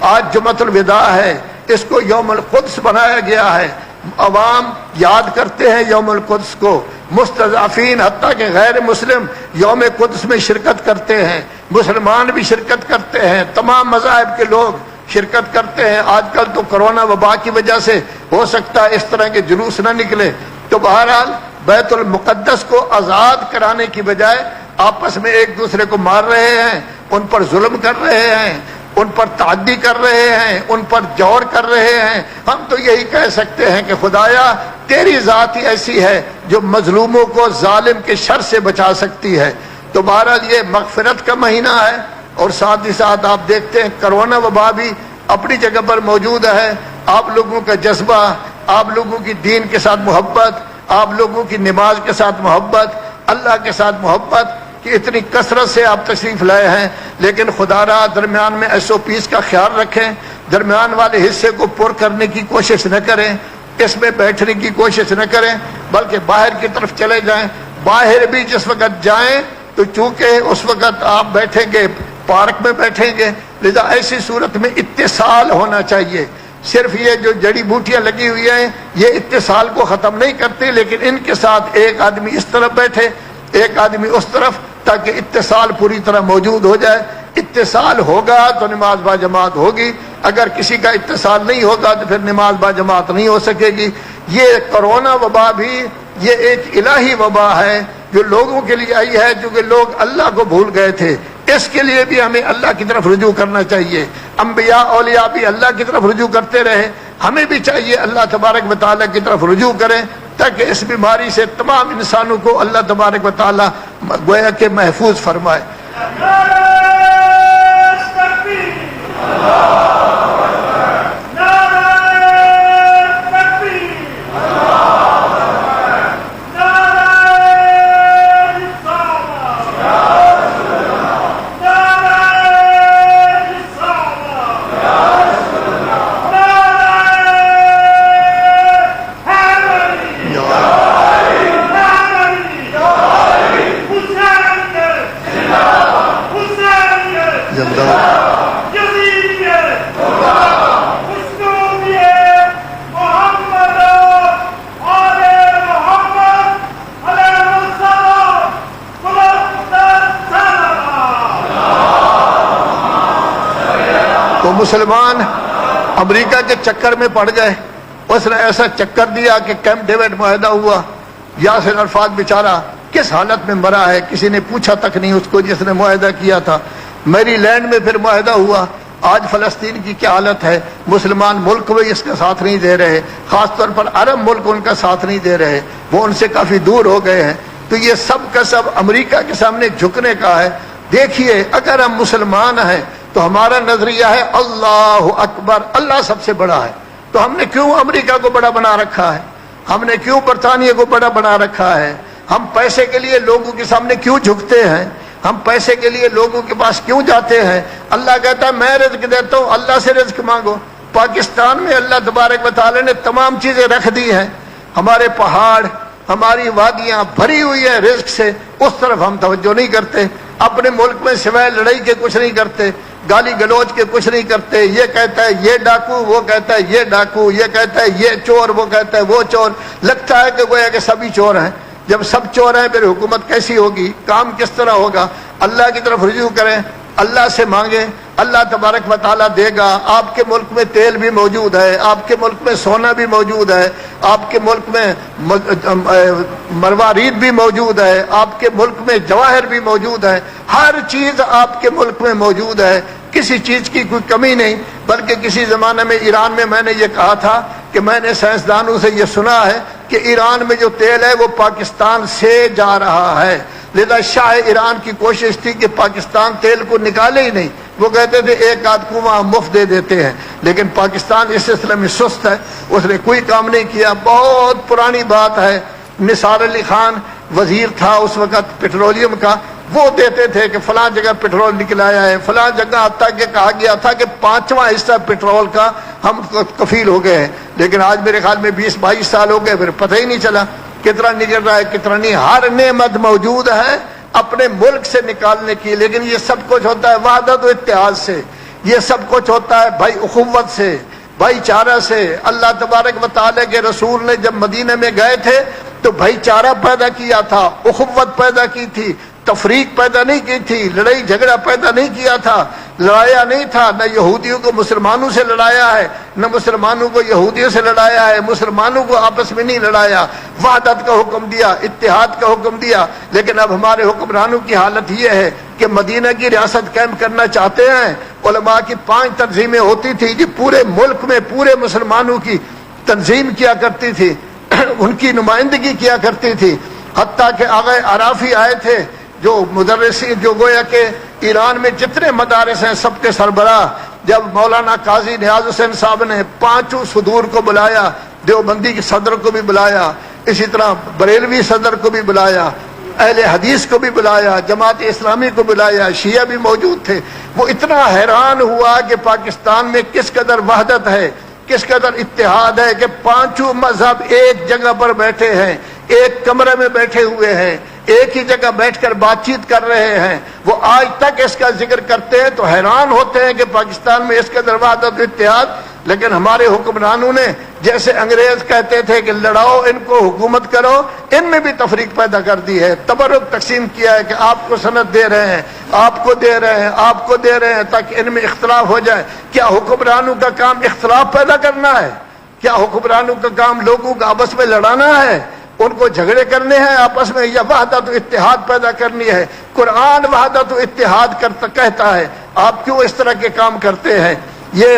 آج جمعۃ الوداع ہے، اس کو یوم القدس بنایا گیا ہے۔ عوام یاد کرتے ہیں یوم القدس کو، مستضعفین حتیٰ کہ غیر مسلم یوم قدس میں شرکت کرتے ہیں، مسلمان بھی شرکت کرتے ہیں، تمام مذاہب کے لوگ شرکت کرتے ہیں۔ آج کل تو کرونا وبا کی وجہ سے ہو سکتا ہے اس طرح کے جلوس نہ نکلے، تو بہرحال بیت المقدس کو آزاد کرانے کی بجائے آپس میں ایک دوسرے کو مار رہے ہیں، ان پر ظلم کر رہے ہیں، ان پر تعدی کر رہے ہیں، ان پر جور کر رہے ہیں۔ ہم تو یہی کہہ سکتے ہیں کہ خدایا تیری ذات ہی ایسی ہے جو مظلوموں کو ظالم کے شر سے بچا سکتی ہے۔ تو بہرحال یہ مغفرت کا مہینہ ہے، اور ساتھ ہی ساتھ آپ دیکھتے ہیں کرونا وبا بھی اپنی جگہ پر موجود ہے۔ آپ لوگوں کا جذبہ، آپ لوگوں کی دین کے ساتھ محبت، آپ لوگوں کی نماز کے ساتھ محبت، اللہ کے ساتھ محبت کہ اتنی کثرت سے آپ تشریف لائے ہیں، لیکن خدا را درمیان میں SOPs کا خیال رکھیں، درمیان والے حصے کو پر کرنے کی کوشش نہ کریں، اس میں بیٹھنے کی کوشش نہ کریں، بلکہ باہر کی طرف چلے جائیں۔ باہر بھی جس وقت جائیں تو چونکہ اس وقت آپ بیٹھیں گے پارک میں بیٹھیں گے، لذا ایسی صورت میں اتصال ہونا چاہیے۔ صرف یہ جو جڑی بوٹیاں لگی ہوئی ہیں یہ اتصال کو ختم نہیں کرتی، لیکن ان کے ساتھ ایک آدمی اس طرف بیٹھے، ایک آدمی اس طرف، تاکہ اتصال پوری طرح موجود ہو جائے۔ اتصال ہوگا تو نماز با جماعت ہوگی، اگر کسی کا اتصال نہیں ہوگا تو پھر نماز با جماعت نہیں ہو سکے گی۔ یہ کرونا وبا بھی یہ ایک الہی وبا ہے جو لوگوں کے لیے آئی ہے، کیونکہ لوگ اللہ کو بھول گئے تھے۔ اس کے لیے بھی ہمیں اللہ کی طرف رجوع کرنا چاہیے۔ انبیاء اولیاء بھی اللہ کی طرف رجوع کرتے رہے، ہمیں بھی چاہیے اللہ تبارک و تعالیٰ کی طرف رجوع کریں، تاکہ اس بیماری سے تمام انسانوں کو اللہ تبارک و تعالیٰ گویا کہ محفوظ فرمائے۔ تو مسلمان امریکہ کے چکر میں پڑ گئے، اس نے ایسا چکر دیا کہ کیمپ ڈیوڈ معاہدہ ہوا۔ یاسر عرفات بیچارہ کس حالت میں مرا ہے کسی نے پوچھا تک نہیں اس کو جس نے معاہدہ کیا تھا۔ میری لینڈ میں پھر معاہدہ ہوا۔ آج فلسطین کی کیا حالت ہے، مسلمان ملک بھی اس کا ساتھ نہیں دے رہے، خاص طور پر عرب ملک ان کا ساتھ نہیں دے رہے، وہ ان سے کافی دور ہو گئے ہیں۔ تو یہ سب کا سب امریکہ کے سامنے جھکنے کا ہے۔ دیکھیے اگر ہم مسلمان ہیں تو ہمارا نظریہ ہے اللہ اکبر، اللہ سب سے بڑا ہے۔ تو ہم نے کیوں امریکہ کو بڑا بنا رکھا ہے، ہم نے کیوں برطانیہ کو بڑا بنا رکھا ہے، ہم پیسے کے لیے لوگوں کے سامنے کیوں جھکتے ہیں، ہم پیسے کے لیے لوگوں کے پاس کیوں جاتے ہیں۔ اللہ کہتا ہے میں رزق دیتا ہوں، اللہ سے رزق مانگو۔ پاکستان میں اللہ تبارک و تعالی نے تمام چیزیں رکھ دی ہیں، ہمارے پہاڑ، ہماری وادیاں بھری ہوئی ہے رزق سے، اس طرف ہم توجہ نہیں کرتے۔ اپنے ملک میں سوائے لڑائی کے کچھ نہیں کرتے، گالی گلوچ کے کچھ نہیں کرتے۔ یہ کہتا ہے یہ ڈاکو، وہ کہتا ہے یہ ڈاکو، یہ کہتا ہے یہ چور، وہ کہتا ہے وہ چور۔ لگتا ہے کہ گویا کہ سبھی چور ہیں۔ جب سب چور ہیں پھر حکومت کیسی ہوگی، کام کس طرح ہوگا۔ اللہ کی طرف رجوع کریں، اللہ سے مانگیں، اللہ تبارک و تعالیٰ دے گا۔ آپ کے ملک میں تیل بھی موجود ہے، آپ کے ملک میں سونا بھی موجود ہے، آپ کے ملک میں مروارید بھی موجود ہے، آپ کے ملک میں جواہر بھی موجود ہے، ہر چیز آپ کے ملک میں موجود ہے، کسی چیز کی کوئی کمی نہیں۔ بلکہ کسی زمانے میں ایران میں نے یہ کہا تھا کہ میں نے سائنسدانوں سے یہ سنا ہے کہ ایران میں جو تیل ہے وہ پاکستان سے جا رہا ہے، لذا شاہ ایران کی کوشش تھی کہ پاکستان تیل کو نکالے ہی نہیں، وہ کہتے تھے ایک آدھ کنواں مفت دے دیتے ہیں، لیکن پاکستان اس سلسلے میں سست ہے، اس نے کوئی کام نہیں کیا۔ بہت پرانی بات ہے، نثار علی خان وزیر تھا اس وقت پیٹرولیم کا، وہ دیتے تھے کہ فلاں جگہ پیٹرول نکل آیا ہے، فلاں جگہ حتیٰ کہ کہا گیا تھا کہ 5واں حصہ پیٹرول کا ہم کفیل ہو گئے ہیں، لیکن آج میرے خیال میں 20-22 سال ہو گئے، پھر پتہ ہی نہیں چلا کتنا نکل رہا ہے کتنا نہیں۔ ہر نعمت موجود ہے اپنے ملک سے نکالنے کی، لیکن یہ سب کچھ ہوتا ہے وحدت و اتحاد سے۔ یہ سب کچھ ہوتا ہے بھائی اخوت سے، بھائی چارہ سے۔ اللہ تبارک و تعالیٰ کے رسول نے جب مدینہ میں گئے تھے تو بھائی چارہ پیدا کیا تھا، اخوت پیدا کی تھی، تفریق پیدا نہیں کی تھی، لڑائی جھگڑا پیدا نہیں کیا تھا، لڑایا نہیں تھا، نہ یہودیوں کو مسلمانوں سے لڑایا ہے، نہ مسلمانوں کو یہودیوں سے لڑایا ہے، مسلمانوں کو آپس میں نہیں لڑایا، وحدت کا حکم دیا، اتحاد کا حکم دیا۔ لیکن اب ہمارے حکمرانوں کی حالت یہ ہے کہ مدینہ کی ریاست قائم کرنا چاہتے ہیں۔ علماء کی 5 تنظیمیں ہوتی تھی جو پورے ملک میں پورے مسلمانوں کی تنظیم کیا کرتی تھی، ان کی نمائندگی کیا کرتی تھی، حتیٰ کہ آغا عرافی آئے تھے جو مدرسین، جو گویا کہ ایران میں جتنے مدارس ہیں سب کے سربراہ، جب مولانا قاضی نیاز حسین صاحب نے 5 صدور کو بلایا، دیوبندی کے صدر کو بھی بلایا، اسی طرح بریلوی صدر کو بھی بلایا، اہل حدیث کو بھی بلایا، جماعت اسلامی کو بلایا، شیعہ بھی موجود تھے، وہ اتنا حیران ہوا کہ پاکستان میں کس قدر وحدت ہے، کس قدر اتحاد ہے کہ 5 مذہب ایک جگہ پر بیٹھے ہیں، ایک کمرے میں بیٹھے ہوئے ہیں، ایک ہی جگہ بیٹھ کر بات چیت کر رہے ہیں۔ وہ آج تک اس کا ذکر کرتے ہیں تو حیران ہوتے ہیں کہ پاکستان میں اس قدر وحدت و اتحاد۔ لیکن ہمارے حکمرانوں نے جیسے انگریز کہتے تھے کہ لڑاؤ ان کو، حکومت کرو، ان میں بھی تفریق پیدا کر دی ہے، تبرک تقسیم کیا ہے کہ آپ کو سند دے رہے ہیں، آپ کو دے رہے ہیں، آپ کو دے رہے ہیں، تاکہ ان میں اختلاف ہو جائے۔ کیا حکمرانوں کا کام اختلاف پیدا کرنا ہے؟ کیا حکمرانوں کا کام لوگوں کو آپس میں لڑانا ہے، ان کو جھگڑے کرنے ہیں آپس میں، یا وحدت و اتحاد پیدا کرنی ہے؟ قرآن وحدت و اتحاد کہتا ہے، آپ کیوں اس طرح کے کام کرتے ہیں؟ یہ